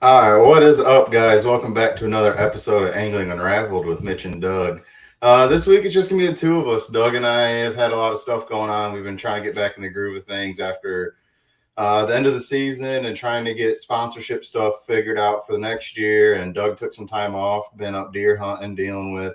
All right, what is up, guys? Welcome back to another episode of Angling Unraveled with Mitch and Doug. This week it's just gonna be the two of us. Doug and I have had a lot of stuff going on. We've been trying to get back in the groove of things after the end of the season and trying to get sponsorship stuff figured out for the next year. And Doug took some time off, been up deer hunting, dealing with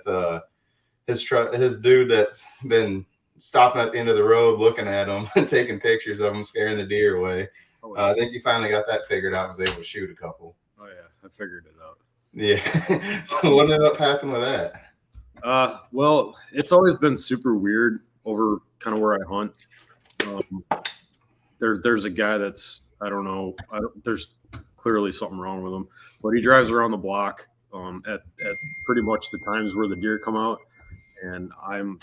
his dude that's been stopping at the end of the road, looking at him, and taking pictures of him, scaring the deer away. I think you finally got that figured out. Was able to shoot a couple. Oh yeah, I figured it out. Yeah. So what ended up happening with that? Well, it's always been super weird over kind of where I hunt. There's a guy that's I don't know. There's clearly something wrong with him, but he drives around the block at pretty much the times where the deer come out, and I'm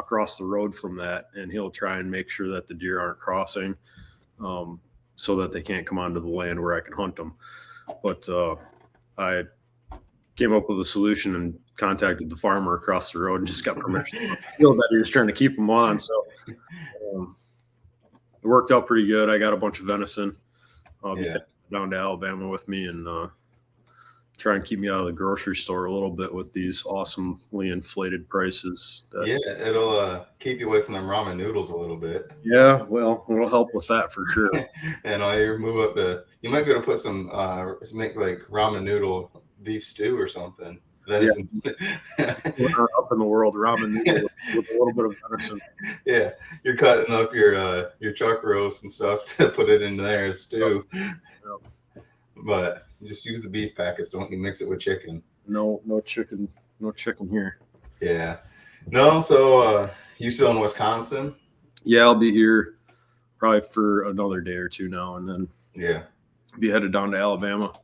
across the road from that, and he'll try and make sure that the deer aren't crossing, so that they can't come onto the land where I can hunt them. But I came up with a solution and contacted the farmer across the road and just got permission. I feel that he was trying to keep them on, so it worked out pretty good. I got a bunch of venison. I'll be taking it down to Alabama with me and try and keep me out of the grocery store a little bit with these awesomely inflated prices. It'll keep you away from them ramen noodles a little bit. Yeah, well, it'll help with that for sure. And you move up you might be able to put some make like ramen noodle beef stew or something. Venison. Yeah. Up in the world, ramen noodle with a little bit of venison. Yeah, you're cutting up your chuck roast and stuff to put it in there as stew. Yep. But you just use the beef packets. Don't you mix it with chicken? No chicken here. Yeah. No. So you still in Wisconsin? Yeah, I'll be here probably for another day or two now, and then be headed down to Alabama.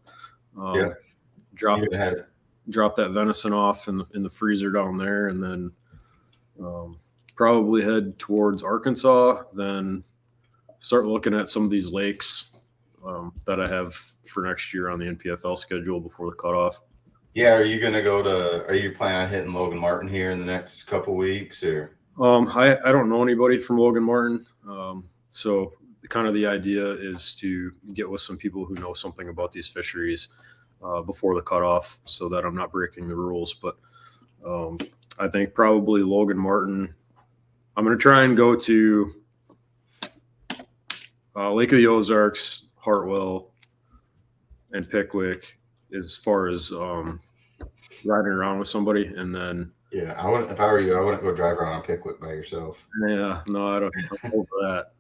Drop that venison off in the freezer down there, and then probably head towards Arkansas. Then start looking at some of these lakes that I have for next year on the NPFL schedule before the cutoff. Yeah, are you planning on hitting Logan Martin here in the next couple weeks, or? I don't know anybody from Logan Martin, so kind of the idea is to get with some people who know something about these fisheries before the cutoff, so that I'm not breaking the rules. But I think probably Logan Martin. I'm going to try and go to Lake of the Ozarks, Hartwell, and Pickwick as far as riding around with somebody, and then I wouldn't. If I were you, I wouldn't go drive around on Pickwick by yourself. Yeah, no, I'm over that.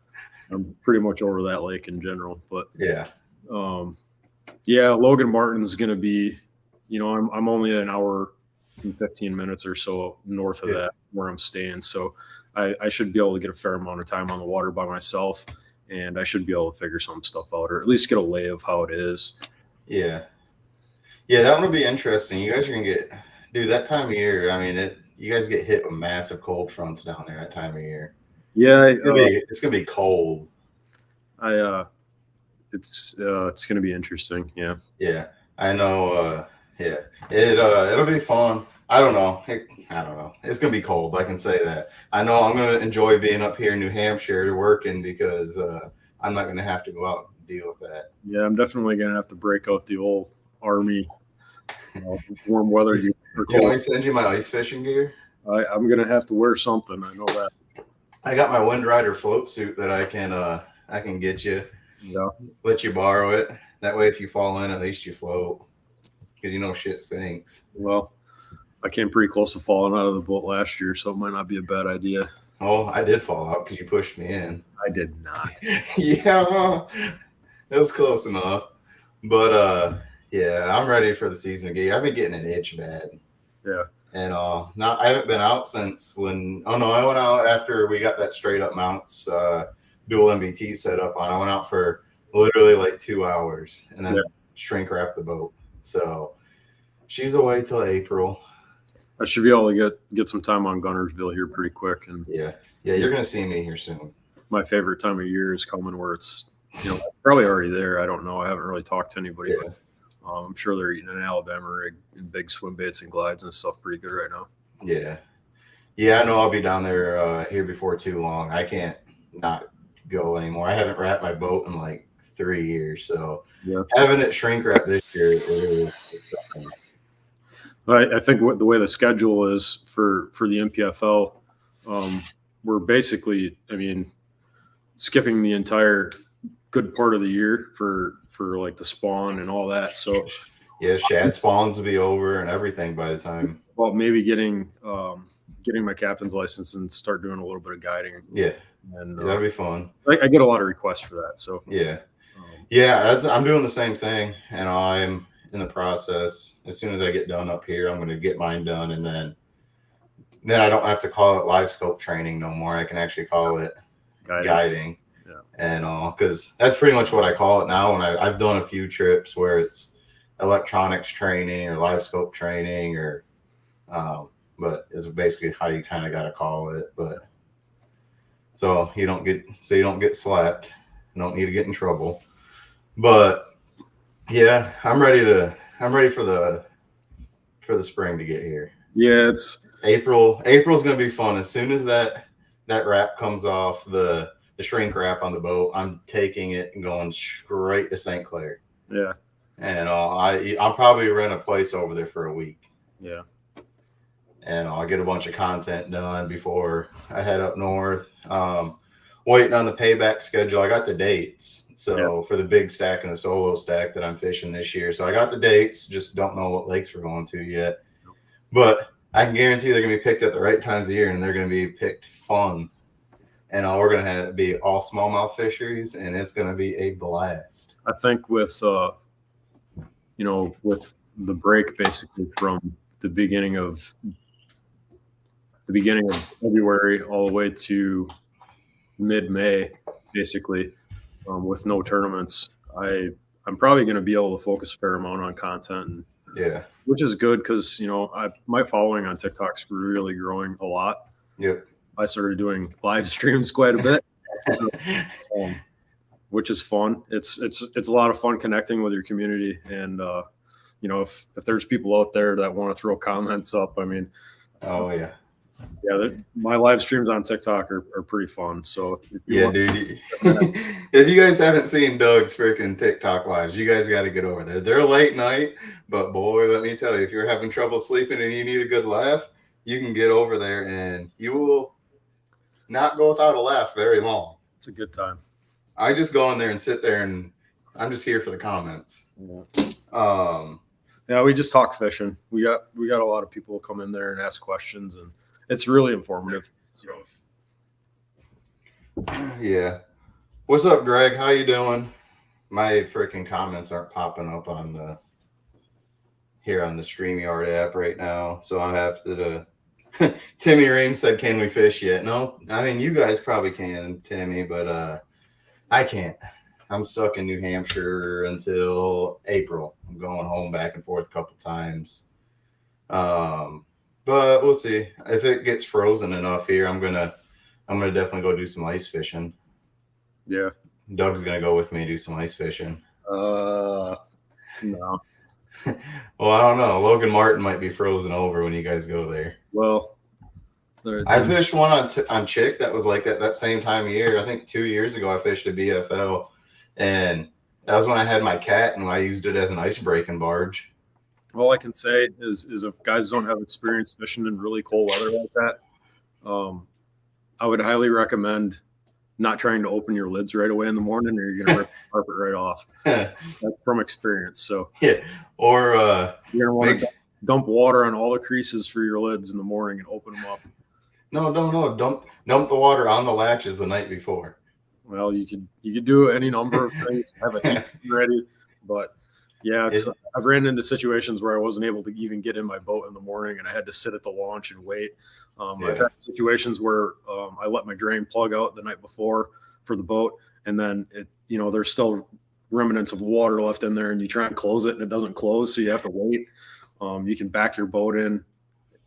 I'm pretty much over that lake in general, but Logan Martin's going to be, I'm only an hour and 15 minutes or so north of that where I'm staying, so I should be able to get a fair amount of time on the water by myself. And I should be able to figure some stuff out, or at least get a lay of how it is. Yeah, that one will be interesting. You guys are gonna get, dude, that time of year. I mean, you guys get hit with massive cold fronts down there that time of year. Yeah, it's gonna be cold. It's gonna be interesting. Yeah, I know. It'll be fun. I don't know. It's going to be cold. I can say that. I know I'm going to enjoy being up here in New Hampshire working because I'm not going to have to go out and deal with that. Yeah, I'm definitely going to have to break out the old Army warm weather. You want me to send you my ice fishing gear? I'm going to have to wear something. I know that. I got my Wind Rider float suit that I can get you. Yeah. Let you borrow it. That way, if you fall in, at least you float. Because shit stinks. Well, I came pretty close to falling out of the boat last year, so it might not be a bad idea. Oh, I did fall out because you pushed me in. I did not. Yeah, it was close enough. But, I'm ready for the season to get. I've been getting an itch bad. Yeah. And I haven't been out since I went out after we got that straight up mounts dual MBT set up on. I went out for literally like 2 hours and then shrink wrap the boat. So she's away till April. I should be able to get some time on Gunnersville here pretty quick. And you're gonna see me here soon. My favorite time of year is coming where it's probably already there. I don't know. I haven't really talked to anybody, but I'm sure they're eating an Alabama rig and big swim baits and glides and stuff pretty good right now. Yeah, I know I'll be down there here before too long. I can't not go anymore. I haven't wrapped my boat in like 3 years. So Yeah. having it shrink wrap this year is I think the way the schedule is for the NPFL, we're basically, skipping the entire good part of the year for like the spawn and all that. So yeah, shad spawns will be over and everything by the time. Well, maybe getting my captain's license and start doing a little bit of guiding. Yeah, and that'll be fun. I get a lot of requests for that. So yeah, I'm doing the same thing, and I'm in the process. As soon as I get done up here, I'm going to get mine done, and then I don't have to call it live scope training no more. I can actually call it guiding. Yeah. And all, because that's pretty much what I call it now. When I've done a few trips where it's electronics training or live scope training, or but it's basically how you kind of got to call it. But so you don't get slapped, you don't need to get in trouble. But yeah, I'm ready for the spring to get here. Yeah, it's April's gonna be fun. As soon as that wrap comes off, the shrink wrap on the boat, I'm taking it and going straight to St. Clair. Yeah. And I'll probably rent a place over there for a week. Yeah. And I'll get a bunch of content done before I head up north. Waiting on the payback schedule. I got the dates. So for the big stack and the solo stack that I'm fishing this year. So I got the dates, just don't know what lakes we're going to yet. But I can guarantee they're going to be picked at the right times of year, and they're going to be picked fun. And we're going to be all smallmouth fisheries, and it's going to be a blast. I think with with the break basically from the beginning of February all the way to mid-May, basically, with no tournaments, I'm probably going to be able to focus a fair amount on content, which is good because my following on TikTok's really growing a lot. Yep. I started doing live streams quite a bit, which is fun. It's a lot of fun connecting with your community, and if there's people out there that want to throw comments up, my live streams on TikTok are pretty fun. So dude, if you guys haven't seen Doug's freaking TikTok lives, you guys got to get over there. They're late night, but boy, let me tell you, if you're having trouble sleeping and you need a good laugh, you can get over there and you will not go without a laugh very long. It's a good time. I just go in there and sit there, and I'm just here for the comments. We just talk fishing. We got a lot of people come in there and ask questions, and it's really informative. Yeah. What's up, Greg? How you doing? My freaking comments aren't popping up on the StreamYard app right now, so I have to. Timmy Ream said, "Can we fish yet?" No, you guys probably can, Timmy, but I can't. I'm stuck in New Hampshire until April. I'm going home back and forth a couple times. But we'll see. If it gets frozen enough here, I'm gonna definitely go do some ice fishing. Yeah. Doug's gonna go with me to do some ice fishing. No. Well, I don't know. Logan Martin might be frozen over when you guys go there. Well, I fished one on Chick that was like that same time of year. I think 2 years ago I fished a BFL, and that was when I had my cat and I used it as an ice breaking barge. All I can say is if guys don't have experience fishing in really cold weather like that, I would highly recommend not trying to open your lids right away in the morning, or you're going to rip the carpet right off. That's from experience. So or you're going to want to dump water on all the creases for your lids in the morning and open them up. No. Dump the water on the latches the night before. Well, you could do any number of things, have it ready, but I've ran into situations where I wasn't able to even get in my boat in the morning, and I had to sit at the launch and wait. I've had situations where I let my drain plug out the night before for the boat, and then there's still remnants of water left in there, and you try and close it and it doesn't close, so you have to wait. You can back your boat in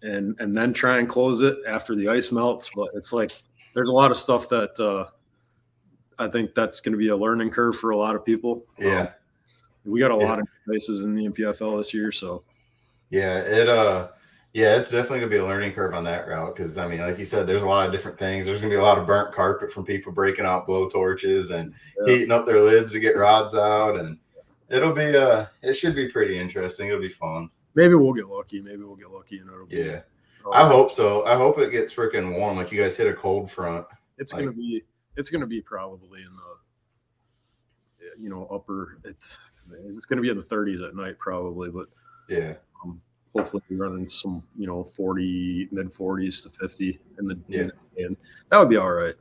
and then try and close it after the ice melts, but it's like there's a lot of stuff that I think that's going to be a learning curve for a lot of people. We got a lot of places in the NPFL this year, so Yeah, it's definitely gonna be a learning curve on that route because I mean, like you said, there's a lot of different things. There's gonna be a lot of burnt carpet from people breaking out blow torches and heating up their lids to get rods out, and it'll be it should be pretty interesting. It'll be fun. Maybe we'll get lucky. Maybe we'll get lucky, and it'll be. Yeah, I hope so. I hope it gets freaking warm. Like you guys hit a cold front. It's gonna be probably in the upper. It's gonna be in the 30s at night probably, but yeah. Hopefully running some, 40, mid 40s to 50 in the and that would be all right.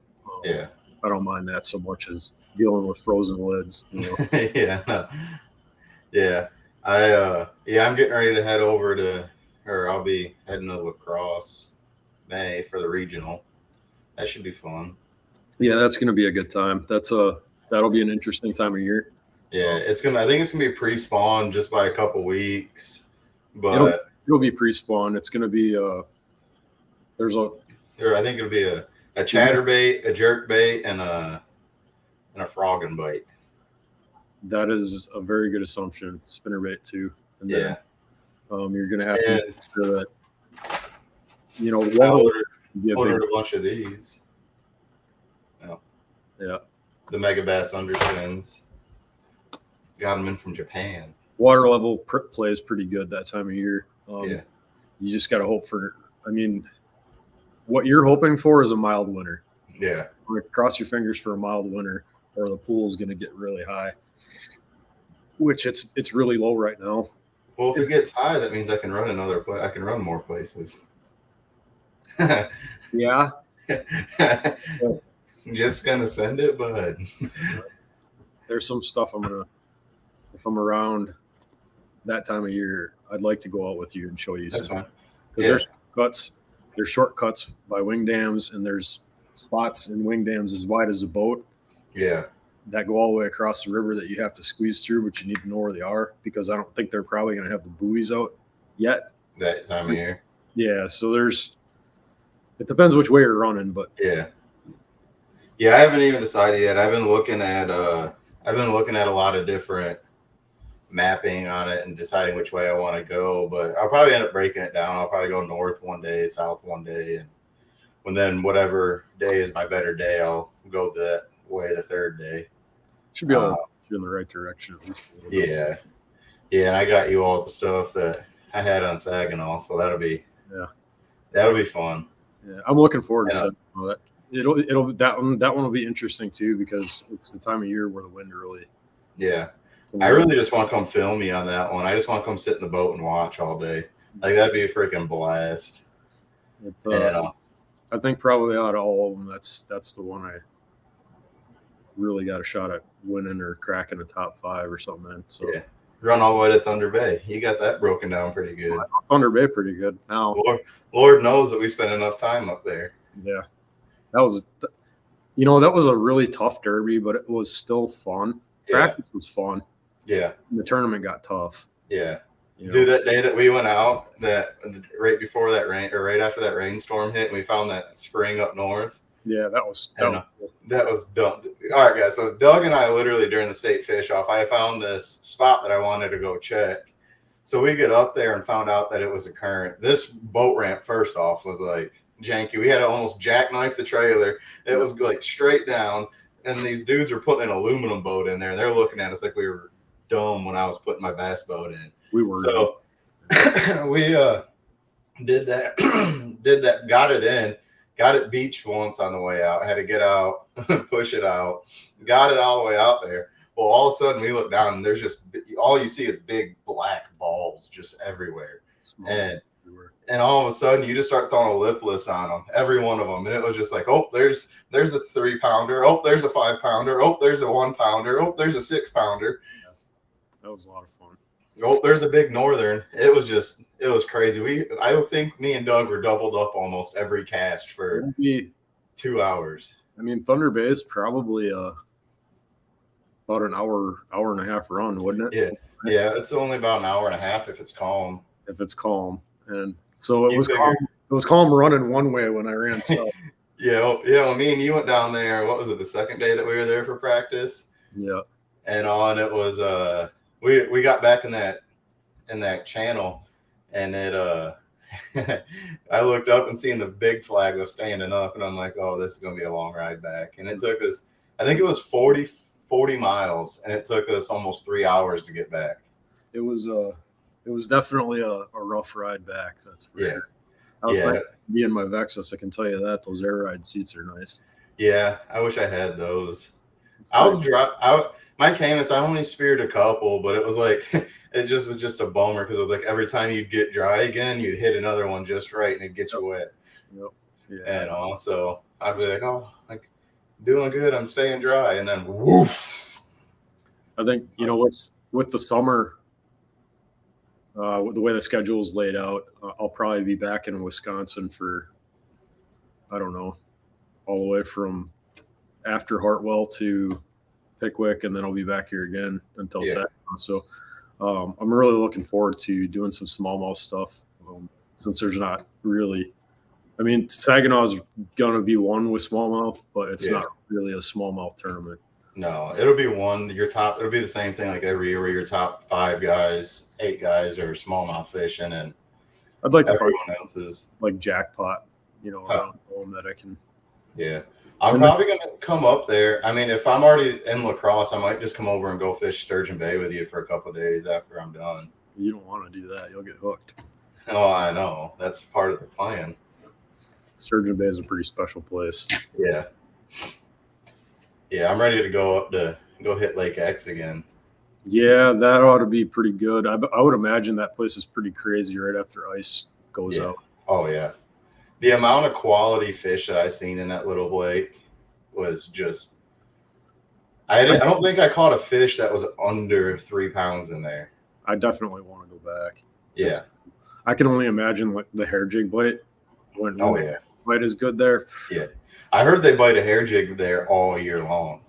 Yeah, I don't mind that so much as dealing with frozen lids. Yeah, yeah. I'm getting ready to head over to, or I'll be heading to La Crosse May for the regional. That should be fun. Yeah, that's gonna be a good time. That'll be an interesting time of year. Yeah, I think it's gonna be pre-spawn just by a couple weeks. But it'll be pre-spawn. It's going to be I think it'll be a chatterbait, a jerkbait, and a frog and bite. That is a very good assumption. Spinnerbait too. And then, you're going to have to make sure that I ordered a bunch of these. Yeah. The Mega Bass underspins. Got them in from Japan. Water level plays pretty good that time of year. You just got to hope for. I mean, what you're hoping for is a mild winter. Yeah. Cross your fingers for a mild winter, or the pool is going to get really high. Which it's really low right now. Well, if it gets high, that means I can run I can run more places. Yeah. I'm just gonna send it, bud. There's some stuff if I'm around that time of year, I'd like to go out with you and show you. That's fine. Because there's shortcuts by wing dams, and there's spots in wing dams as wide as a boat. Yeah. That go all the way across the river that you have to squeeze through, but you need to know where they are because I don't think they're probably going to have the buoys out yet. That time of year. Yeah. So it depends which way you're running, but yeah. Yeah, I haven't even decided yet. I've been looking at a lot of different mapping on it and deciding which way I want to go, but I'll probably end up breaking it down. I'll probably go north one day, south one day, and then whatever day is my better day, I'll go that way the third day. Should be able to get in the right direction at least. Yeah, and I got you all the stuff that I had on Saginaw, so that'll be fun. Yeah, I'm looking forward to that. That one will be interesting too because it's the time of year where the wind really. Yeah. I really just want to come film me on that one. I just want to come sit in the boat and watch all day. Like that'd be a freaking blast. I think probably out of all of them, that's the one I really got a shot at winning or cracking the top 5 or something. Man. So run all the way to Thunder Bay. You got that broken down pretty good. Thunder Bay pretty good. Now Lord knows that we spent enough time up there. Yeah, that was a really tough derby, but it was still fun. Practice was fun. Yeah. And the tournament got tough. Yeah. Dude, that day that we went out, that right before that rain or right after that rainstorm hit, and we found that spring up north. Yeah, that was dumb. All right, guys. So Doug and I literally during the state fish off, I found this spot that I wanted to go check. So we get up there and found out that it was a current. This boat ramp, first off, was like janky. We had to almost jackknife the trailer. It was like straight down, and these dudes were putting an aluminum boat in there, and they're looking at us like we were dumb when I was putting my bass boat in. We were. So we did that, got it in, got it beached once on the way out. I had to get out, push it out, got it all the way out there. Well, all of a sudden we look down and there's just all you see is big black balls just everywhere. And all of a sudden you just start throwing a lipless on them, every one of them. And it was just like, oh, there's a 3-pounder. Oh, there's a 5-pounder. Oh, there's a 1-pounder. Oh, there's a 6-pounder. Yeah. That was a lot of fun. Oh, there's a big northern. It was crazy. I think me and Doug were doubled up almost every cast for 2 hours. I mean, Thunder Bay is probably about an hour and a half run, wouldn't it? Yeah, it's only about an hour and a half if it's calm. And so it was calm. It was calm running one way when I ran south. Well, me and you went down there. What was it? The second day that we were there for practice. Yeah. And it was we got back in that channel, and it I looked up and seeing the big flag was standing up, and I'm like, oh, this is going to be a long ride back. And it took us, I think it was 40 miles, and it took us almost 3 hours to get back. It was definitely a rough ride back. That's for sure. I was thinking of being my Vexus. I can tell you that those air ride seats are nice. Yeah, I wish I had those. My Camus, I only speared a couple, but it was like it was just a bummer because it was like every time you'd get dry again, you'd hit another one just right and it'd get you wet. Yep. Yeah. And also I'd be like, oh, like doing good, I'm staying dry, and then woof. I think with the summer, with the way the schedule's laid out, I'll probably be back in Wisconsin for, I don't know, all the way from after Hartwell to Pickwick, and then I'll be back here again until Saturday. So I'm really looking forward to doing some smallmouth stuff since there's not really. I mean, Saginaw is going to be one with smallmouth, but it's not really a smallmouth tournament. No, it'll be one. It'll be the same thing like every year where your top 5 guys, 8 guys are smallmouth fishing, and I'd like to find else's like jackpot, around home that I can. Yeah, I'm probably gonna come up there. I mean, if I'm already in La Crosse, I might just come over and go fish Sturgeon Bay with you for a couple of days after I'm done. You don't want to do that; you'll get hooked. Oh, I know. That's part of the plan. Sturgeon Bay is a pretty special place. Yeah. Yeah, I'm ready to go hit Lake X again. Yeah, that ought to be pretty good. I would imagine that place is pretty crazy right after ice goes out. Oh, yeah. The amount of quality fish that I seen in that little lake was just I don't think I caught a fish that was under 3 pounds in there. I definitely want to go back. Yeah. I can only imagine like the hair jig bite when bite is good there. Yeah. I heard they bite a hair jig there all year long.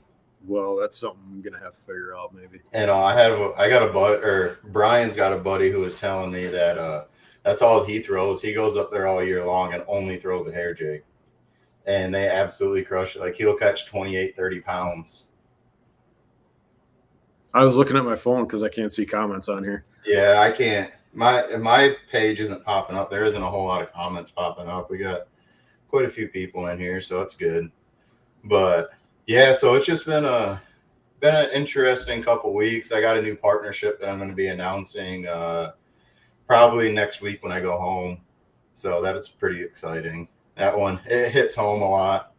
Well, that's something I'm gonna have to figure out maybe. And I got a buddy, or Brian's got a buddy who was telling me that that's all he throws. He goes up there all year long and only throws a hair jig, and they absolutely crush it. Like he'll catch 28, 30 pounds. I was looking at my phone because I can't see comments on here. Yeah, I can't. My page isn't popping up. There isn't a whole lot of comments popping up. We got quite a few people in here, so that's good. But yeah, so it's just been an interesting couple weeks. I got a new partnership that I'm going to be announcing probably next week when I go home. So that is pretty exciting. That one, it hits home a lot,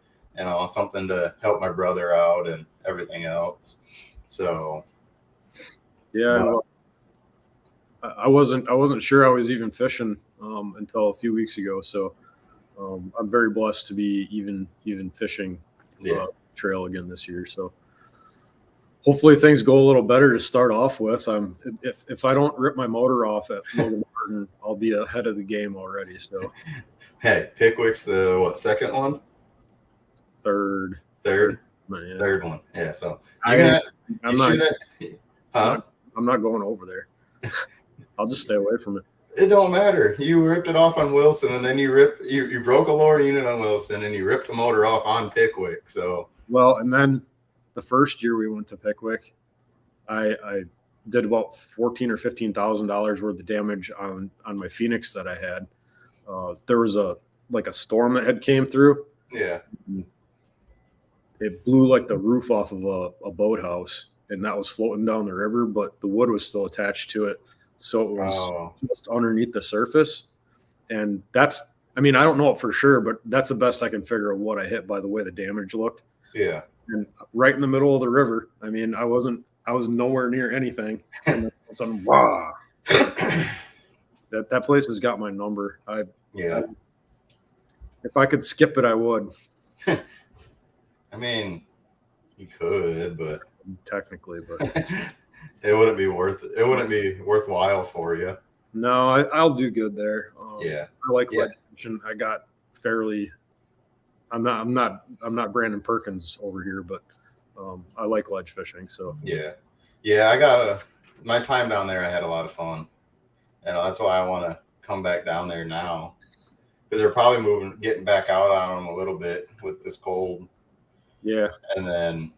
something to help my brother out and everything else. So yeah, I wasn't sure I was even fishing until a few weeks ago. So I'm very blessed to be even fishing trail again this year. So hopefully things go a little better to start off with. If I don't rip my motor off at Logan Martin, I'll be ahead of the game already. So hey, Pickwick's the second one? Third one. Yeah. So I'm not going over there. I'll just stay away from it. It don't matter. You ripped it off on Wilson, and then you broke a lower unit on Wilson, and you ripped the motor off on Pickwick. So and then the first year we went to Pickwick, I did about $14,000 or $15,000 worth of damage on my Phoenix that I had. There was a storm that had came through. Yeah, it blew like the roof off of a boathouse, and that was floating down the river, but the wood was still attached to it. So it was just underneath the surface. And I don't know it for sure, but that's the best I can figure out what I hit by the way the damage looked. Yeah. And right in the middle of the river. I mean, I was nowhere near anything. And then all of a sudden, wow. That place has got my number. If I could skip it, I would. I mean, you could, but technically, but it wouldn't be worthwhile for you. No, I'll do good there. I like ledge fishing. I got fairly. I'm not Brandon Perkins over here, but I like ledge fishing. So yeah. I got my time down there. I had a lot of fun, and that's why I want to come back down there now, because they're probably getting back out on them a little bit with this cold. Yeah, and then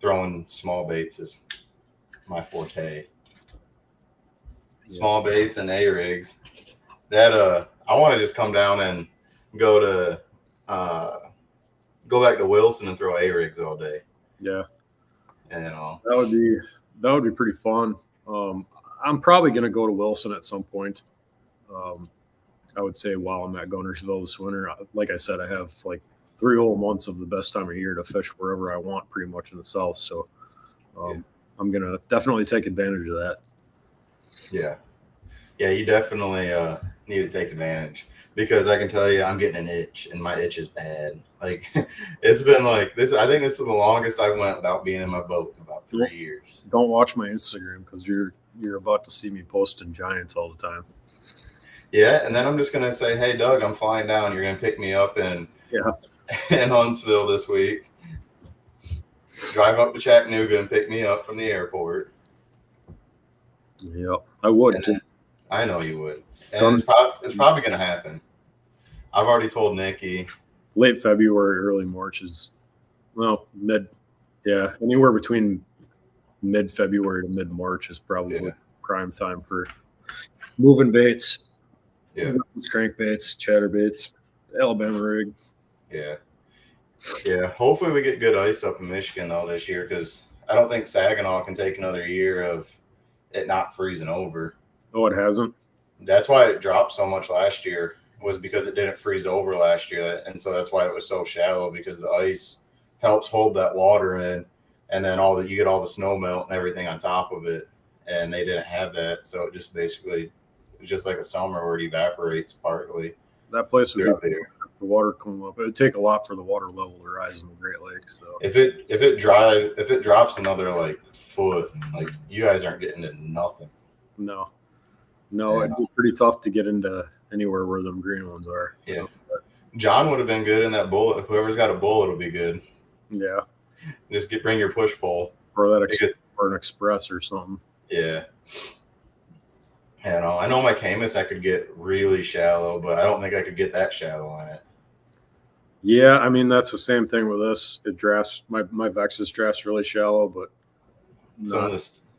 throwing small baits is my forte. Small baits and A-rigs. That I want to just come down and go to go back to Wilson and throw A-rigs all day. Yeah, You know, that would be pretty fun. I'm probably going to go to Wilson at some point. I would say while I'm at Gunnersville this winter, like I said, I have like 3 whole months of the best time of year to fish wherever I want, pretty much in the South. So I'm going to definitely take advantage of that. Yeah, you definitely need to take advantage, because I can tell you I'm getting an itch, and my itch is bad. Like, it's been like this. I think this is the longest I went without being in my boat in about 3 years. Don't watch my Instagram, because you're about to see me posting giants all the time. Yeah, and then I'm just gonna say, hey, Doug, I'm flying down. You're gonna pick me up in Huntsville this week. Drive up to Chattanooga and pick me up from the airport. Yep, I would too. I know you would. And it's probably going to happen. I've already told Nikki. Late February, early March is, anywhere between mid-February to mid-March is probably prime time for moving baits. Yeah. Crankbaits, chatterbaits, Alabama rig. Yeah. Yeah. Hopefully we get good ice up in Michigan, though, this year, because I don't think Saginaw can take another year of it not freezing over. Oh, it hasn't? That's why it dropped so much last year, was because it didn't freeze over last year. And so that's why it was so shallow, because the ice helps hold that water in, and then you get all the snow melt and everything on top of it. And they didn't have that. So it just basically, it's just like a summer where it evaporates partly. That place would be the water come up. It would take a lot for the water level to rise in the Great Lakes. So if it drops another like foot, like, you guys aren't getting into nothing. No, it'd be pretty tough to get into anywhere where them green ones are. Yeah. John would have been good in that bullet. Whoever's got a bullet will be good. Yeah. Just bring your push pole. Or an express or something. Yeah. I know my Camus I could get really shallow, but I don't think I could get that shallow in it. Yeah, I mean, that's the same thing with this. It drafts, my Vexus drafts really shallow, but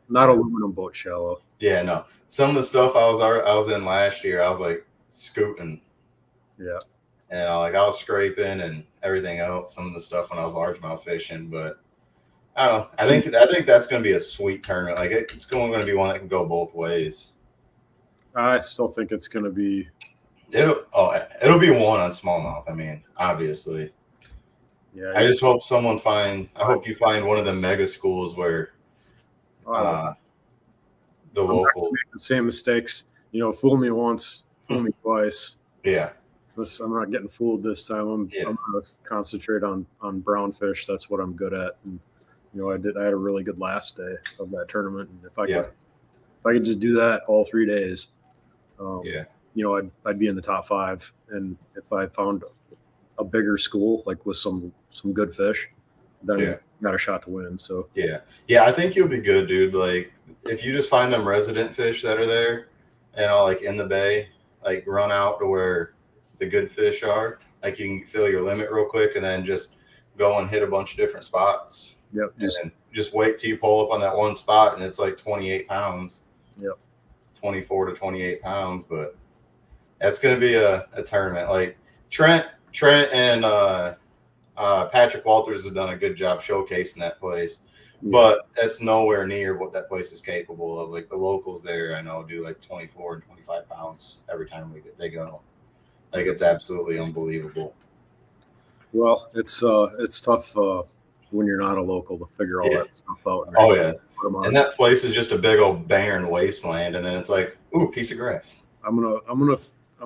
not aluminum boat shallow. Yeah, no. Some of the stuff I was in last year, I was like scooting. Yeah. And I was scraping and everything else. Some of the stuff when I was largemouth fishing, but I don't know. I think that's going to be a sweet tournament. Like, it's going to be one that can go both ways. I still think it's going to be. It'll be one on smallmouth. I mean, obviously. Yeah. I just hope I hope you find one of the mega schools where the local the same mistakes. Fool me once, fool me twice. Yeah. I'm not getting fooled this time. I'm going to concentrate on brown fish. That's what I'm good at. And I had a really good last day of that tournament. And if I could just do that all 3 days, I'd be in the top 5. And if I found a bigger school, like with some good fish, then I got a shot to win. So I think you'll be good, dude. Like, if you just find them resident fish that are there, and like in the bay, like run out to where the good fish are, like you can fill your limit real quick, and then just go and hit a bunch of different spots. Yep. And just wait till you pull up on that one spot, and it's like 28 pounds. Yep. 24 to 28 pounds, but that's going to be a tournament. Like Trent and Patrick Walters has done a good job showcasing that place, but that's nowhere near what that place is capable of. Like, the locals there, I know, do like 24 and 25 pounds every time they go. Like, it's absolutely unbelievable. Well, it's tough when you're not a local to figure all that stuff out. And that place is just a big old barren wasteland, and then it's like, ooh, piece of grass. I'm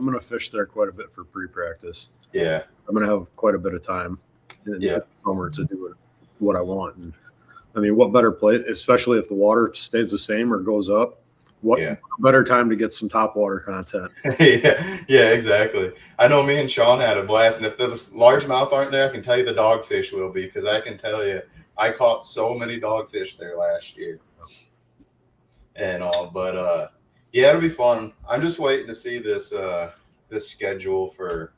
gonna fish there quite a bit for pre-practice. Yeah, I'm gonna have quite a bit of time in the summer to do what I want. And I mean, what better place, especially if the water stays the same or goes up? What better time to get some top water content? yeah, exactly. I know me and Sean had a blast, and if the largemouth aren't there, I can tell you the dogfish will be, because I can tell you I caught so many dogfish there last year and all. But it'll be fun. I'm just waiting to see this schedule for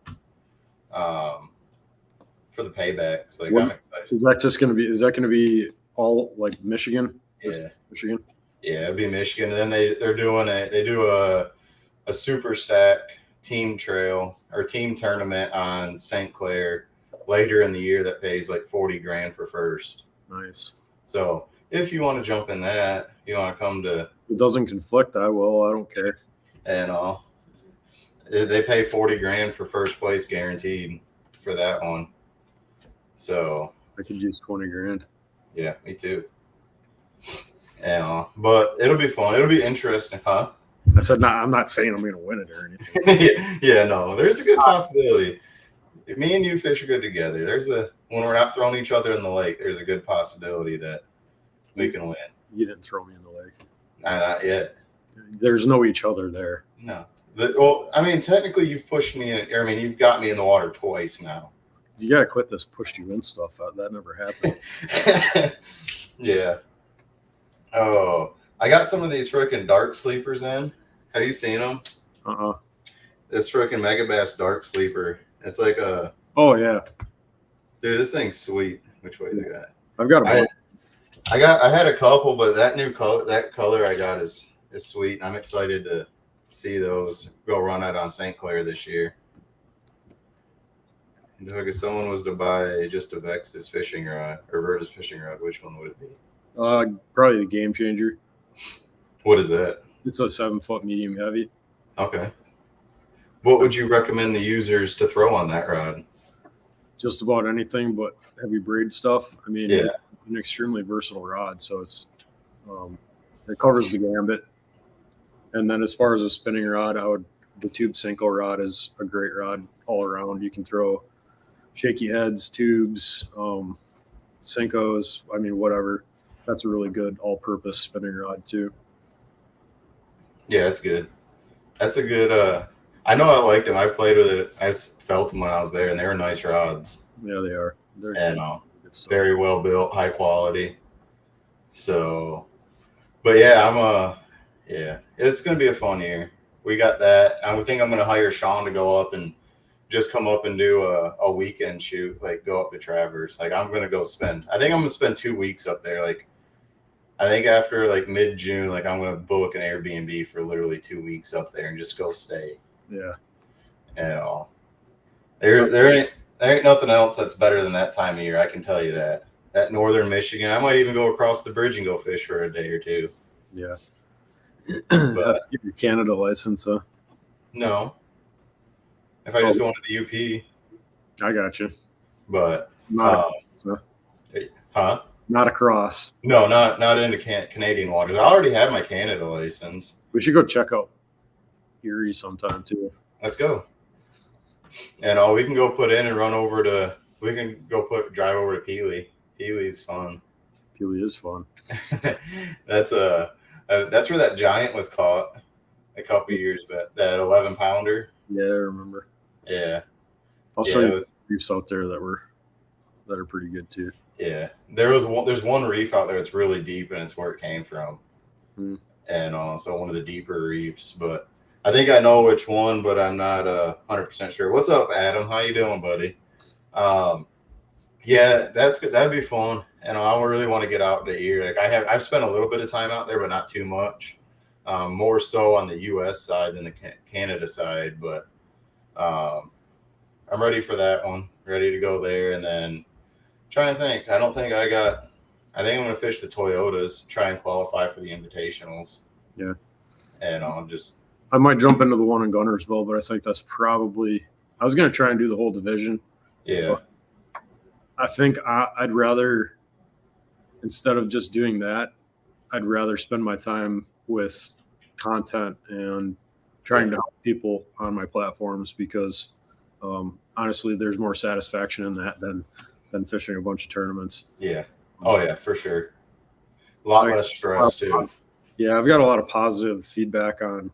the paybacks. Like, I'm excited. Is that going to be all like Michigan? Yeah, Michigan. Yeah, it'd be Michigan. And then they do a super stack team trail or team tournament on St. Clair later in the year that pays like 40 grand for first. Nice. So if you want to jump in that, you want to come to. It doesn't conflict. I will. I don't care. And they pay 40 grand for first place guaranteed for that one. So I could use 20 grand. Yeah, me too. But it'll be fun. It'll be interesting, huh? I said, I'm not saying I'm going to win it or anything. Yeah, no, there's a good possibility. If me and you fish are good together, when we're not throwing each other in the lake, there's a good possibility that we can win. You didn't throw me in the lake. Not yet. There's no each other there. No. Technically, you've pushed me. You've got me in the water twice now. You got to quit this push you in stuff. That never happened. Yeah. Oh, I got some of these freaking dark sleepers in. Have you seen them? This freaking Megabass dark sleeper. It's like a. Oh yeah. Dude, this thing's sweet. Which way is it got? I've got a. I had a couple, but that color I got is sweet. I'm excited to see those go run out on St. Clair this year. Doug, if someone was to buy just a Vex's fishing rod or Vertus fishing rod, which one would it be? Probably the Game Changer. What is that? It's a 7-foot medium heavy. Okay. What would you recommend the users to throw on that rod? Just about anything but heavy braid stuff. Yeah. It's an extremely versatile rod, so it's it covers the gambit. And then as far as a spinning rod, the tube Senko rod is a great rod all around. You can throw shaky heads, tubes, Senkos, whatever. That's a really good all-purpose spinning rod too. Yeah, that's good. That's a good. I know I liked them. I played with it. I felt them when I was there, and they were nice rods. Yeah, they are. They're it's very well built, high quality. So, but yeah, it's gonna be a fun year. We got that. I think I'm gonna hire Sean to go up and just come up and do a weekend shoot, like go up to Traverse. Like I'm gonna go spend. I think I'm gonna spend 2 weeks up there. Like I think after like mid-June, like I'm gonna book an Airbnb for literally 2 weeks up there and just go stay. Yeah. And there ain't nothing else that's better than that time of year. I can tell you that. At northern Michigan, I might even go across the bridge and go fish for a day or two. Yeah. But get your Canada license, huh? No. If I just go into the UP. I got you. But not huh? Not across. No, not into Canadian waters. I already have my Canada license. We should go check out Erie sometime too. Let's go. And we can go put in and run over to. We can go drive over to Peely. Peely's fun. Peely is fun. That's where that giant was caught a couple years back. That 11-pounder. Yeah, I remember. Yeah. I'll show you some reefs out there that are pretty good too. Yeah. There's one reef out there that's really deep, and it's where it came from. And so one of the deeper reefs, but I think I know which one, but I'm not 100% sure. What's up, Adam? How you doing, buddy? Yeah, that's good. That'd be fun. And I really want to get out to Erie. Like I've spent a little bit of time out there, but not too much. More so on the U.S. side than the Canada side, but I'm ready for that one. Ready to go there, and then trying to think. I think I'm going to fish the Toyotas, try and qualify for the invitationals. Yeah. And I might jump into the one in Gunnersville, but I think that's probably. I was going to try and do the whole division. Yeah. I think I'd rather, instead of just doing that, I'd rather spend my time with content and trying to help people on my platforms because honestly, there's more satisfaction in that than fishing a bunch of tournaments. Yeah. Oh yeah, for sure. A lot less stress too. Yeah, I've got a lot of positive feedback on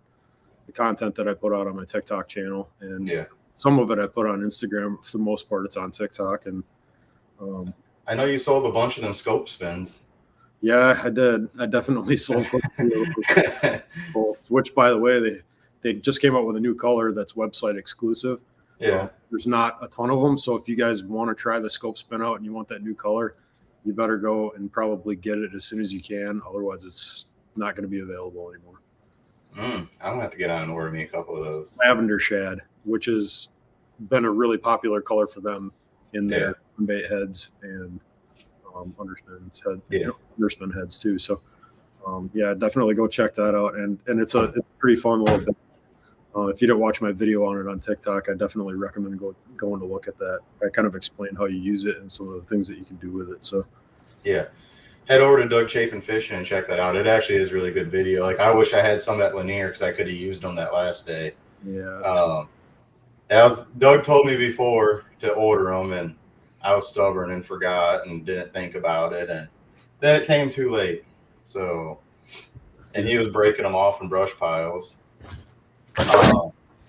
the content that I put out on my TikTok channel, and some of it I put on Instagram. For the most part, it's on TikTok. And I know you sold a bunch of them scope spins. Yeah, I did. I definitely sold both, which, by the way, they just came out with a new color that's website exclusive. Yeah. There's not a ton of them. So if you guys want to try the scope spin out and you want that new color, you better go and probably get it as soon as you can. Otherwise, it's not going to be available anymore. I'm gonna have to get on and order me a couple of those. Lavender shad, which has been a really popular color for them in their bait heads and underspin heads too. So definitely go check that out. And it's a pretty fun little bit. If you didn't watch my video on it on TikTok, I definitely recommend going to look at that. I kind of explain how you use it and some of the things that you can do with it. So head over to Doug Chafin Fishing and check that out. It actually is a really good video. Like, I wish I had some at Lanier because I could have used them that last day. Yeah. Doug told me before to order them, and I was stubborn and forgot and didn't think about it, and then it came too late. So, and he was breaking them off in brush piles.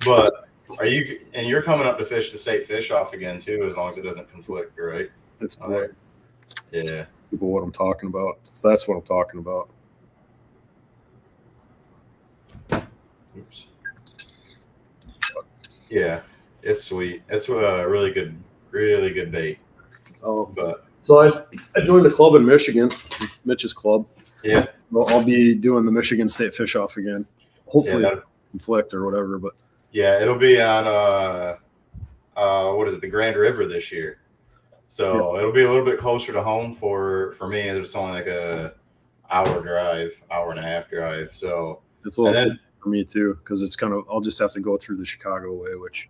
But you're coming up to fish the state fish off again too, as long as it doesn't conflict, right? It's great. Yeah. People what I'm talking about. So that's what I'm talking about. Oops. Yeah, it's sweet. It's a really good bait. So I joined the club in Michigan, Mitch's club. Yeah. So I'll be doing the Michigan State Fish Off again. Hopefully conflict or whatever, but yeah, it'll be on the Grand River this year. So it'll be a little bit closer to home for me. It's only like a hour and a half drive. So it's a little for me too, because it's kind of I'll just have to go through the Chicago way, which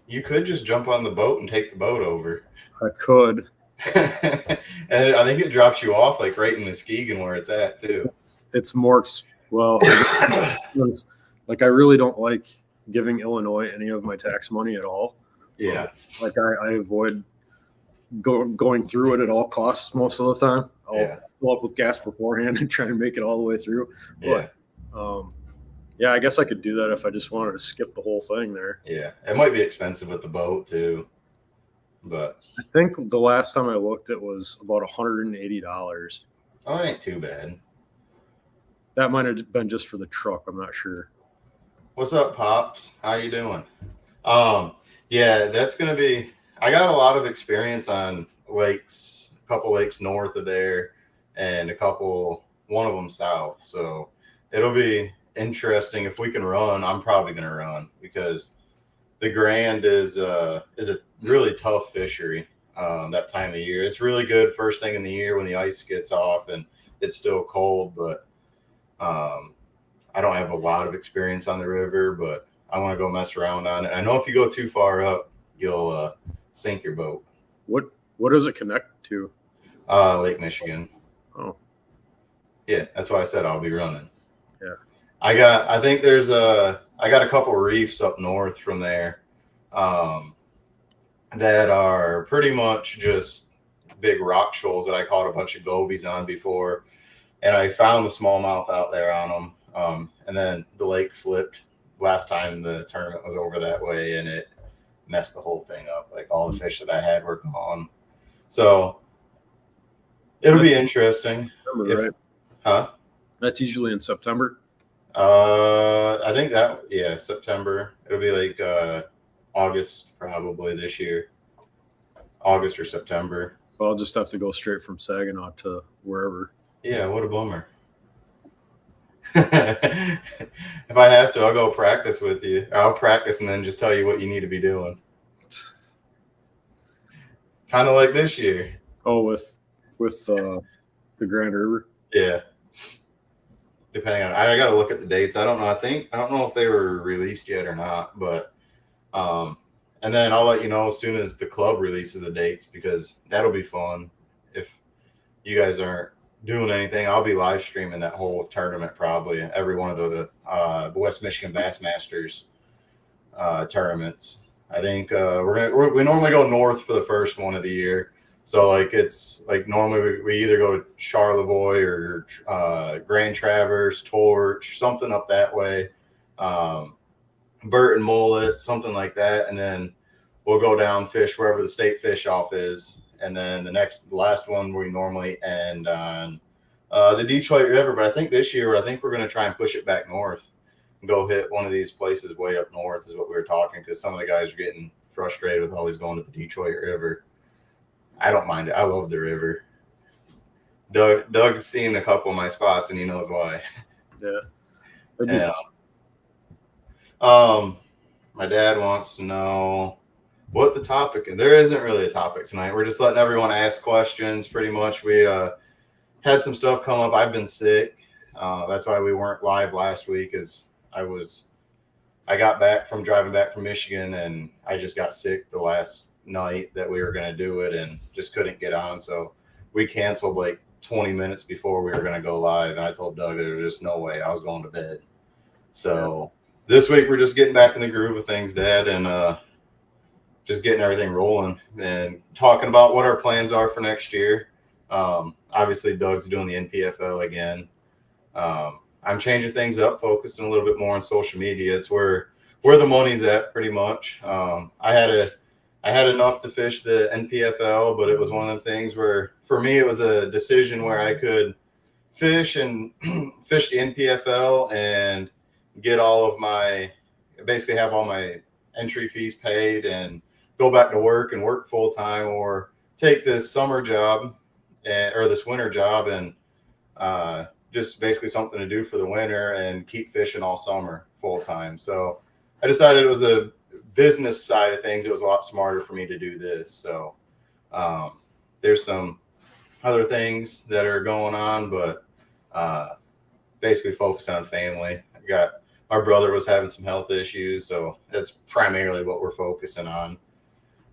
you could just jump on the boat and take the boat over. I could. And I think it drops you off like right in Muskegon where it's at too. It's more like I really don't like giving Illinois any of my tax money at all. Yeah. Like I avoid going through it at all costs most of the time. I'll fill up with gas beforehand and try and make it all the way through. But, I guess I could do that if I just wanted to skip the whole thing there. Yeah, it might be expensive with the boat too, but I think the last time I looked, it was about $180. Oh, it ain't too bad. That might have been just for the truck. I'm not sure. What's up, Pops? How you doing? That's gonna be. I got a lot of experience on lakes, a couple lakes north of there, and one of them south. So it'll be interesting if we can run. I'm probably gonna run because the Grand is a really tough fishery that time of year. It's really good first thing in the year when the ice gets off and it's still cold, but I don't have a lot of experience on the river, but I want to go mess around on it. I know if you go too far up, you'll sink your boat. What does it connect to? Lake Michigan. Oh, yeah, that's why I said I'll be running. Yeah, I got a couple reefs up north from there that are pretty much just big rock shoals that I caught a bunch of gobies on before, and I found the smallmouth out there on them. And then the lake flipped last time the tournament was over that way, and it messed the whole thing up. Like all the fish that I had were gone. So it'll be interesting. Right? Huh? That's usually in September. I think September. It'll be like August probably this year. August or September. So I'll just have to go straight from Saginaw to wherever. Yeah, what a bummer. If I have to, I'll go practice with you. I'll practice and then just tell you what you need to be doing. Kind of like this year. Oh, with the Grand River. Yeah. Depending on, I got to look at the dates. I don't know. I don't know if they were released yet or not, but and then I'll let you know as soon as the club releases the dates, because that'll be fun. If you guys aren't doing anything, I'll be live streaming that whole tournament, probably every one of the West Michigan Bassmasters tournaments. I think we normally go north for the first one of the year. So like it's like normally we either go to Charlevoix or Grand Traverse, Torch, something up that way, Burton Mullet, something like that, and then we'll go down fish wherever the state fish off is. And then the last one we normally end on the Detroit River. But I think this year, we're going to try and push it back north and go hit one of these places way up north is what we were talking, because some of the guys are getting frustrated with always going to the Detroit River. I don't mind it. I love the river. Doug's seen a couple of my spots and he knows why. Yeah. Yeah. My dad wants to know what the topic is. There isn't really a topic tonight. We're just letting everyone ask questions. Pretty much, we had some stuff come up. I've been sick. That's why we weren't live last week. I got back from driving back from Michigan, and I just got sick the last night that we were going to do it, and just couldn't get on. So we canceled like 20 minutes before we were going to go live, and I told Doug there was just no way I was going to bed. So this week we're just getting back in the groove of things, Dad, and just getting everything rolling and talking about what our plans are for next year. Obviously, Doug's doing the NPFL again. I'm changing things up, focusing a little bit more on social media. It's where the money's at, pretty much. I had enough to fish the NPFL, but it was one of the things where, for me, it was a decision where I could fish and fish the NPFL and get basically have all my entry fees paid and go back to work and work full time, or take this summer job or this winter job and just basically something to do for the winter and keep fishing all summer full time. So I decided it was a business side of things. It was a lot smarter for me to do this. So there's some other things that are going on, but basically focused on family. My brother was having some health issues, so that's primarily what we're focusing on.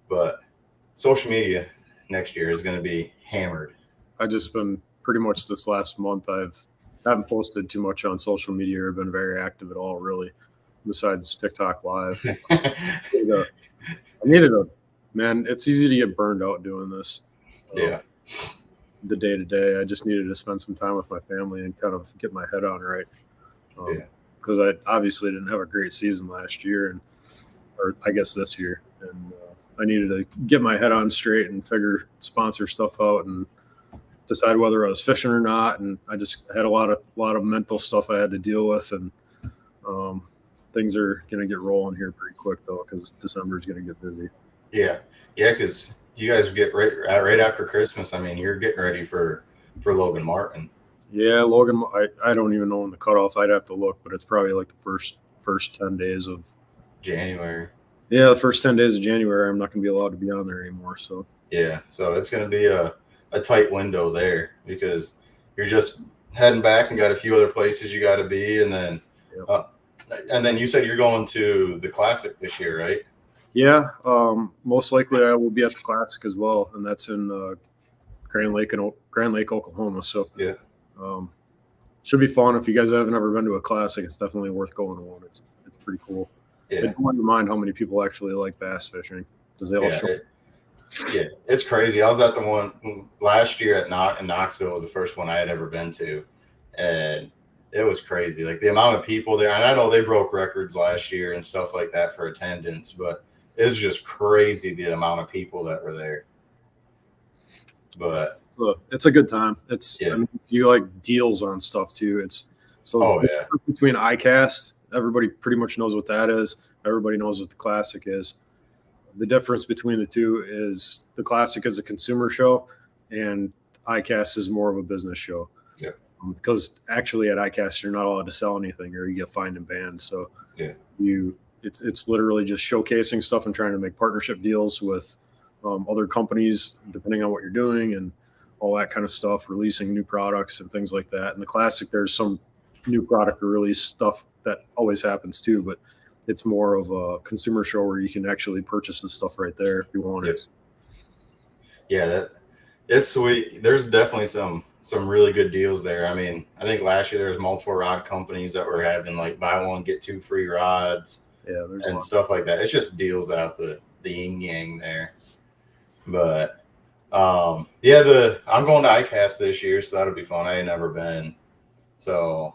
But social media next year is going to be hammered. I just been pretty much this last month. I haven't posted too much on social media or been very active at all, really, besides TikTok Live. Man, it's easy to get burned out doing this. Yeah. The day to day, I just needed to spend some time with my family and kind of get my head on right. Because I obviously didn't have a great season last year, or I guess this year, and I needed to get my head on straight and figure sponsor stuff out and decide whether I was fishing or not. And I just had a lot of mental stuff I had to deal with, and things are going to get rolling here pretty quick though, because December is going to get busy. Yeah, because you guys get right after Christmas. I mean, you're getting ready for Logan Martin. Yeah, Logan. I don't even know when the cutoff. I'd have to look, but it's probably like the first 10 days of January. Yeah, the first 10 days of January, I'm not going to be allowed to be on there anymore. So yeah, so it's going to be a tight window there, because you're just heading back and got a few other places you got to be, and then you said you're going to the Classic this year, right? Yeah, most likely I will be at the Classic as well, and that's in Grand Lake, Oklahoma. So yeah, should be fun. If you guys haven't ever been to a Classic, it's definitely worth going to one. It's pretty cool. Yeah. It blows your mind how many people actually like bass fishing, because they all show. Yeah, it's crazy. I was at the one last year in Knoxville. Was the first one I had ever been to, and it was crazy. Like the amount of people there. And I know they broke records last year and stuff like that for attendance, but it was just crazy the amount of people that were there. But so it's a good time. I mean, you like deals on stuff too. Between iCast, everybody pretty much knows what that is. Everybody knows what the Classic is. The difference between the two is the Classic is a consumer show, and iCast is more of a business show. Yeah. Because actually at iCast you're not allowed to sell anything, or you get fined and banned. So it's literally just showcasing stuff and trying to make partnership deals with other companies, depending on what you're doing and all that kind of stuff, releasing new products and things like that. In the Classic, there's some new product release stuff that always happens too, but it's more of a consumer show where you can actually purchase the stuff right there if you want it. Yeah, it's sweet. There's definitely some really good deals there. I mean, I think last year there was multiple rod companies that were having like buy one get two free rods, and stuff like that. It's just deals out the yin yang there. But I'm going to iCast this year, so that'll be fun. I ain't never been, so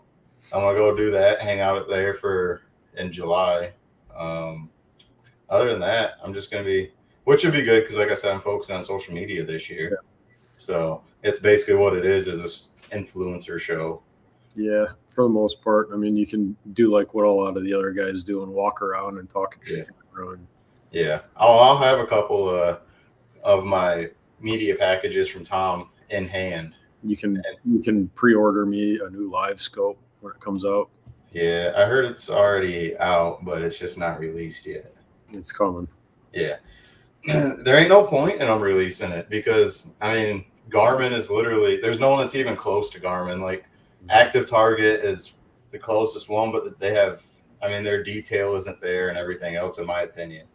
I'm gonna go do that, hang out there in July. Other than that, I'm just gonna be, which would be good because, like I said, I'm focusing on social media this year. Yeah. So it's basically what it is this influencer show. Yeah, for the most part. I mean, you can do like what a lot of the other guys do and walk around and talk and shit. Yeah, I'll have a couple of my media packages from Tom in hand. You can pre-order me a new live scope when it comes out. Yeah, I heard it's already out, but it's just not released yet. It's coming. Yeah. There ain't no point in them releasing it because, I mean, Garmin is literally, there's no one that's even close to Garmin. Like, Active Target is the closest one, but they have, I mean, their detail isn't there and everything else, in my opinion.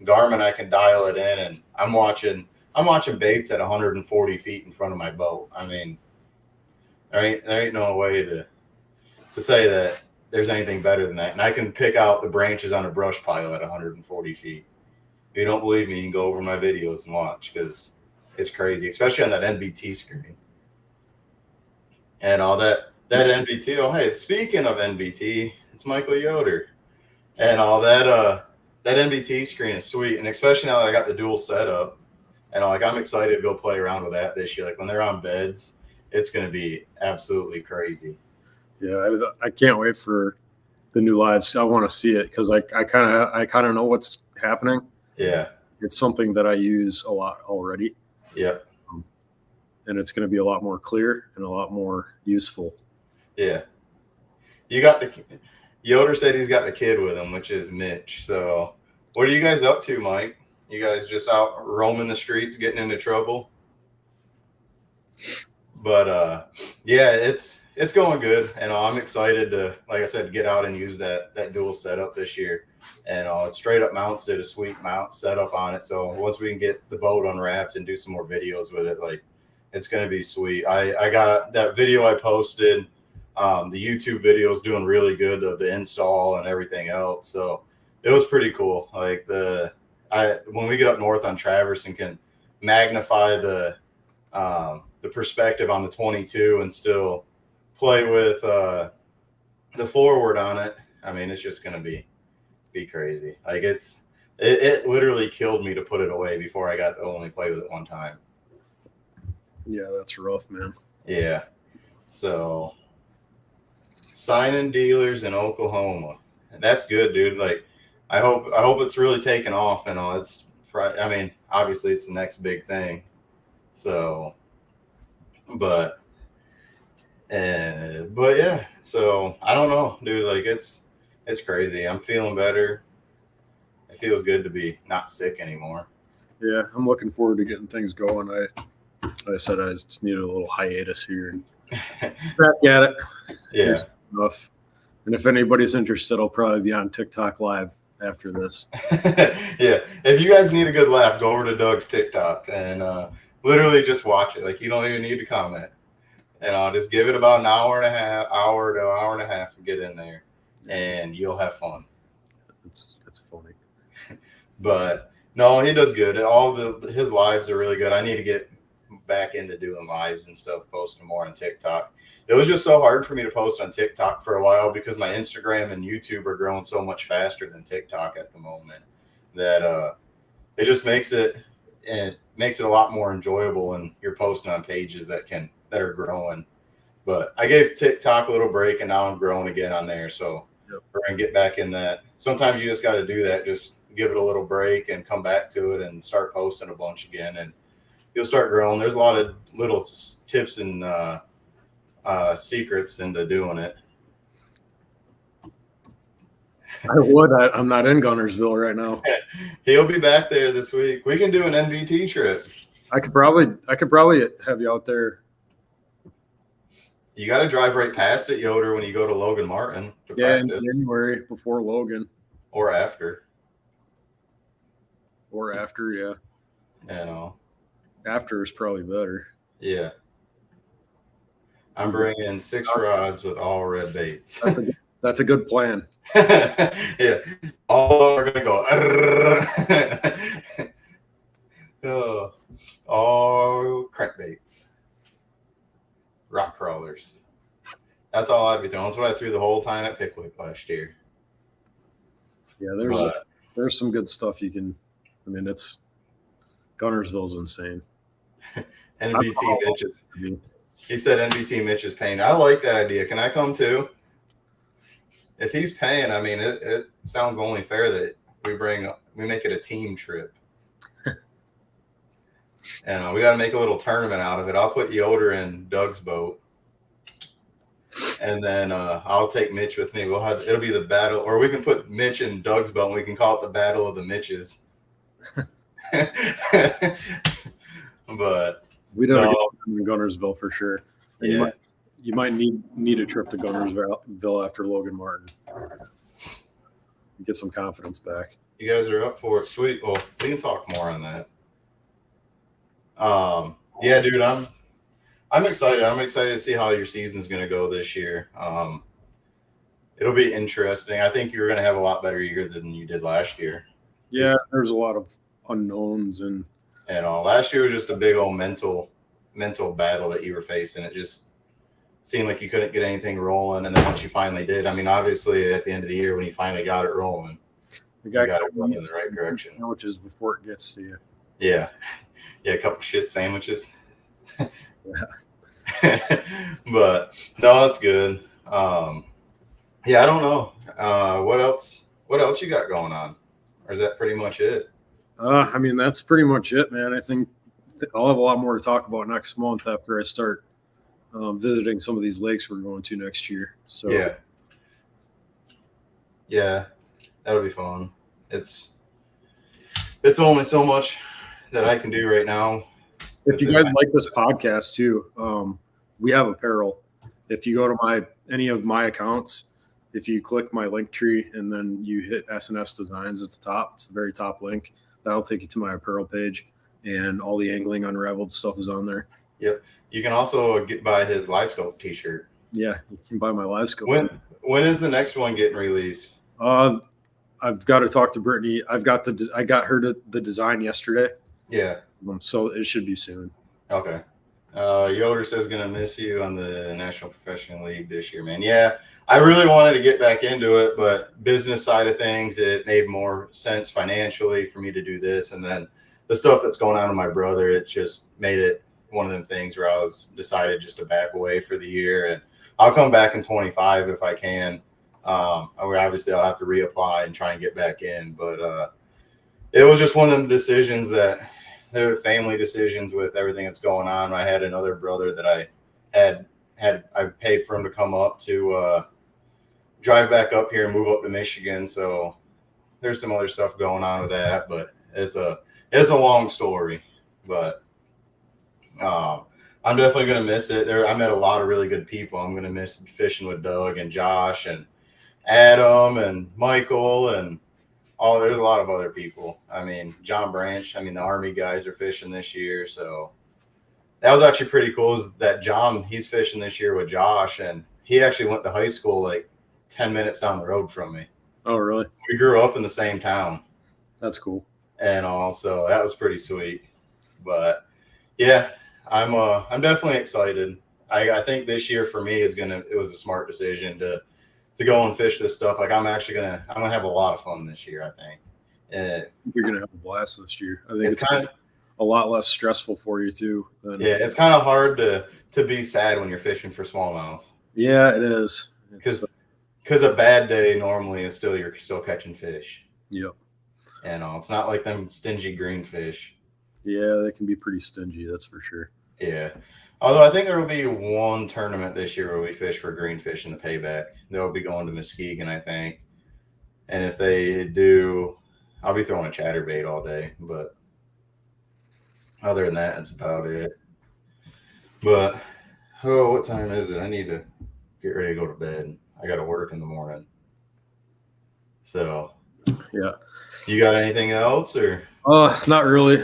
Garmin, I can dial it in, and I'm watching baits at 140 feet in front of my boat. I mean, there ain't no way to say that there's anything better than that. And I can pick out the branches on a brush pile at 140 feet. If you don't believe me, you can go over my videos and watch because it's crazy, especially on that NBT screen. And all that NBT. Oh, hey, speaking of NBT, it's Michael Yoder. And all that that NBT screen is sweet. And especially now that I got the dual setup, and like I'm excited to go play around with that this year. Like when they're on beds, it's gonna be absolutely crazy. Yeah, I can't wait for the new lives. I want to see it because I kind of know what's happening. Yeah. It's something that I use a lot already. Yep. And it's going to be a lot more clear and a lot more useful. Yeah. You got Yoder said he's got the kid with him, which is Mitch. So what are you guys up to, Mike? You guys just out roaming the streets, getting into trouble? But yeah, it's going good, and I'm excited to, like I said, get out and use that dual setup this year. And Straight Up Mounts did a sweet mount setup on it. So once we can get the boat unwrapped and do some more videos with it, like it's going to be sweet. I got that video I posted. The YouTube video is doing really good of the install and everything else. So it was pretty cool. Like when we get up north on Traverse and can magnify the perspective on the 22 and still play with the forward on it. I mean, it's just going to be crazy. Like it literally killed me to put it away before I got to only play with it one time. Yeah, that's rough, man. Yeah. So signing dealers in Oklahoma. That's good, dude. Like I hope it's really taken off and all. I mean, obviously it's the next big thing. So but yeah, so I don't know, dude. Like it's crazy. I'm feeling better. It feels good to be not sick anymore. Yeah, I'm looking forward to getting things going. I said I just needed a little hiatus here and back at it. Yeah. Enough. And if anybody's interested, I'll probably be on TikTok live after this. Yeah. If you guys need a good laugh, go over to Doug's TikTok and literally just watch it. Like you don't even need to comment. And I'll just give it about an hour to hour and a half and get in there, and you'll have fun. It's funny. But no, he does good. His lives are really good. I need to get back into doing lives and stuff, posting more on TikTok. It was just so hard for me to post on TikTok for a while because my Instagram and YouTube are growing so much faster than TikTok at the moment that it just makes it a lot more enjoyable when you're posting on pages that are growing. But I gave TikTok a little break and now I'm growing again on there. So we're going to get back in that. Sometimes you just got to do that. Just give it a little break and come back to it and start posting a bunch again. And you'll start growing. There's a lot of little tips and secrets into doing it. I would. I'm not in Gunnersville right now. He'll be back there this week. We can do an NVT trip. I could probably have you out there. You got to drive right past it, Yoder, when you go to Logan Martin to practice. In January before Logan. Or after. Yeah. You know. After is probably better. Yeah. I'm bringing 6 rods with all red baits. That's a good plan. Yeah. All are going to go. All crankbaits. Rock crawlers. That's all I'd be throwing. That's what I threw the whole time at Pickwick last year. Yeah, there's some good stuff you can. I mean, it's Gunnersville's insane. NBT Mitch he said NBT Mitch is paying. I like that idea. Can I come too? If he's paying, I mean, it sounds only fair that we make it a team trip. And we got to make a little tournament out of it. I'll put Yoder in Doug's boat. And then I'll take Mitch with me. It'll be the battle, or we can put Mitch and Doug's belt and we can call it the Battle of the Mitches. But We'd have a good time in Gunnersville for sure. And yeah. you might need a trip to Gunnersville after Logan Martin. Get some confidence back. You guys are up for it. Sweet. Well, we can talk more on that. Yeah, dude, I'm excited. I'm excited to see how your season's going to go this year. It'll be interesting. I think you're going to have a lot better year than you did last year. Yeah, there's a lot of unknowns and last year was just a big old mental battle that you were facing. It just seemed like you couldn't get anything rolling, and then once you finally did, I mean, obviously at the end of the year when you finally got it rolling, you got it rolling in the right direction. Sandwiches before it gets to you. Yeah, a couple shit sandwiches. Yeah. But no, that's good. Yeah, I don't know. What else you got going on? Or is that pretty much it? I mean, that's pretty much it, man. I think I'll have a lot more to talk about next month after I start visiting some of these lakes we're going to next year. So yeah, that'll be fun. It's only so much that I can do right now. If you guys like this podcast too, we have apparel. If you go to any of my accounts, if you click my link tree and then you hit SNS Designs at the top, it's the very top link. That'll take you to my apparel page, and all the Angling Unraveled stuff is on there. Yep. You can also buy his Live Scope t-shirt. Yeah, you can buy my Live Scope. When is the next one getting released? I've got to talk to Brittany. I got her the design yesterday. Yeah. So it should be soon. Okay. Yoder says gonna miss you on the National Professional League this year, man. Yeah, I really wanted to get back into it, but business side of things, it made more sense financially for me to do this. And then the stuff that's going on with my brother, it just made it one of them things where I was decided just to back away for the year. And I'll come back in 25 if I can. Obviously I'll have to reapply and try and get back in, but it was just one of them decisions that there were family decisions with everything that's going on. I had another brother that I paid for him to come up to drive back up here and move up to Michigan. So there's some other stuff going on with that, but it's a long story. But I'm definitely gonna miss it. I met a lot of really good people. I'm gonna miss fishing with Doug and Josh and Adam and Michael and there's a lot of other people. I mean, John Branch, the Army guys are fishing this year. So that was actually pretty cool is that John, he's fishing this year with Josh, and he actually went to high school like 10 minutes down the road from me. Oh, really? We grew up in the same town. That's cool. And also that was pretty sweet. But yeah, I'm definitely excited. I think this year for me it was a smart decision to go and fish this stuff. Like I'm gonna have a lot of fun this year, I think. You're gonna have a blast this year. I think it's kind of a lot less stressful for you too. It's kind of hard to be sad when you're fishing for smallmouth. Yeah, it is. Because a bad day normally is you're still catching fish. Yep. And it's not like them stingy green fish. Yeah, they can be pretty stingy, that's for sure. Yeah. Although I think there will be one tournament this year where we fish for greenfish in the payback. They'll be going to Muskegon, I think. And if they do, I'll be throwing a chatterbait all day. But other than that, that's about it. But, what time is it? I need to get ready to go to bed. I got to work in the morning. So, yeah. You got anything else or? Not really.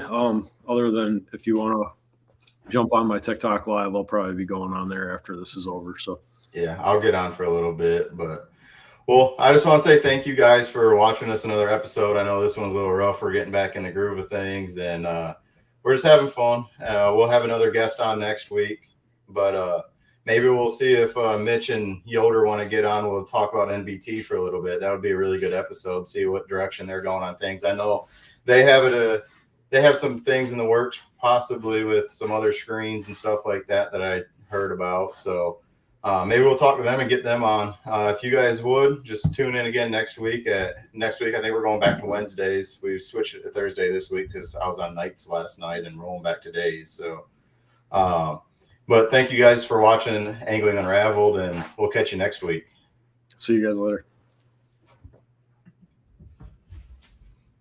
Other than if you want to jump on my TikTok live, I'll probably be going on there after this is over. So yeah, I'll get on for a little bit, but I just want to say thank you guys for watching us another episode. I know this one's a little rough. We're getting back in the groove of things, and we're just having fun. We'll have another guest on next week, but maybe we'll see if Mitch and Yoder want to get on. We'll talk about NBT for a little bit. That would be a really good episode. See what direction they're going on things. I know they have some things in the works, possibly with some other screens and stuff like that I heard about. So maybe we'll talk to them and get them on. If you guys would, just tune in again next week. Next week, I think we're going back to Wednesdays. We switched it to Thursday this week because I was on nights last night and rolling back to days. So But thank you guys for watching Angling Unraveled, and we'll catch you next week. See you guys later.